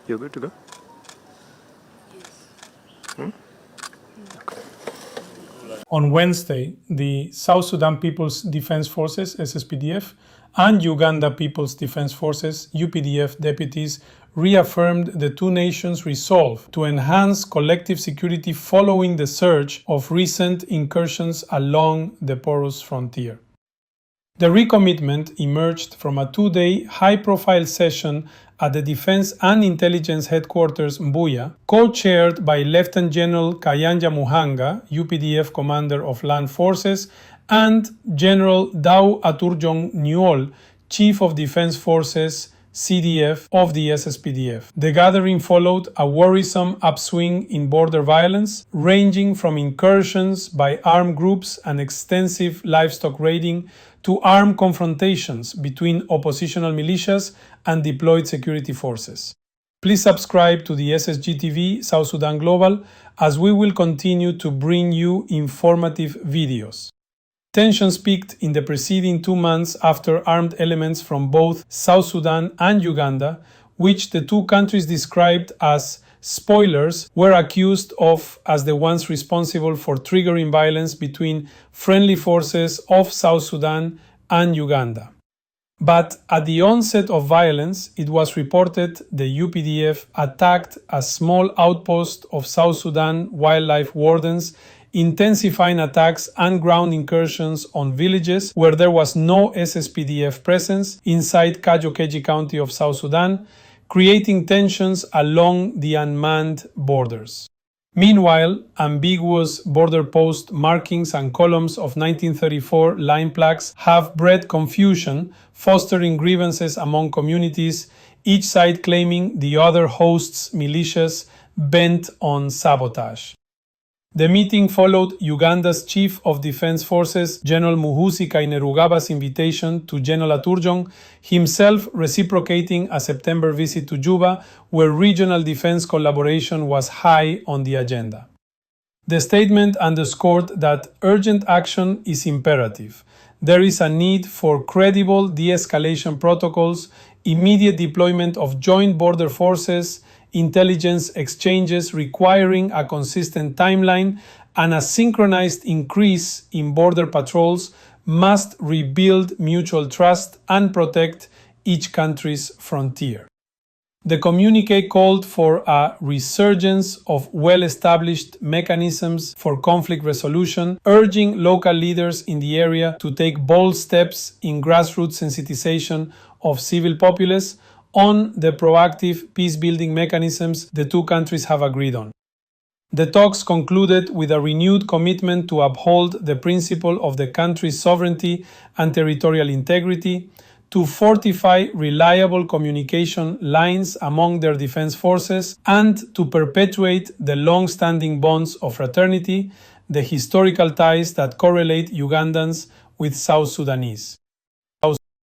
You're good to go? On Wednesday, the South Sudan People's Defense Forces, SSPDF, and Uganda People's Defense Forces, UPDF deputies, reaffirmed the two nations' resolve to enhance collective security following the surge of recent incursions along the Porous frontier. The recommitment emerged from a two-day high-profile session at the Defense and Intelligence Headquarters Mbuya, co-chaired by Lieutenant General Kayanja Muhanga, UPDF Commander of Land Forces, and General Dau Aturjong Nyol, Chief of Defense Forces, CDF of the SSPDF. The gathering followed a worrisome upswing in border violence, ranging from incursions by armed groups and extensive livestock raiding to armed confrontations between oppositional militias and deployed security forces. Please subscribe to the SSGTV South Sudan Global as we will continue to bring you informative videos. Tensions peaked in the preceding 2 months after armed elements from both South Sudan and Uganda, which the two countries described as spoilers, were accused of as the ones responsible for triggering violence between friendly forces of South Sudan and Uganda. But at the onset of violence, it was reported the UPDF attacked a small outpost of South Sudan wildlife wardens, intensifying attacks and ground incursions on villages where there was no SSPDF presence inside Kajokeji County of South Sudan, creating tensions along the unmanned borders. Meanwhile, ambiguous border post markings and columns of 1934 line plaques have bred confusion, fostering grievances among communities, each side claiming the other host's militias bent on sabotage. The meeting followed Uganda's Chief of Defense Forces, General Muhoozi Kainerugaba's invitation to General Aturjong, himself reciprocating a September visit to Juba, where regional defense collaboration was high on the agenda. The statement underscored that urgent action is imperative. There is a need for credible de-escalation protocols, immediate deployment of joint border forces, intelligence exchanges requiring a consistent timeline, and a synchronized increase in border patrols must rebuild mutual trust and protect each country's frontier. The communique called for a resurgence of well-established mechanisms for conflict resolution, urging local leaders in the area to take bold steps in grassroots sensitization of civil populace on the proactive peace-building mechanisms the two countries have agreed on. The talks concluded with a renewed commitment to uphold the principle of the country's sovereignty and territorial integrity, to fortify reliable communication lines among their defense forces, and to perpetuate the long-standing bonds of fraternity, the historical ties that correlate Ugandans with South Sudanese.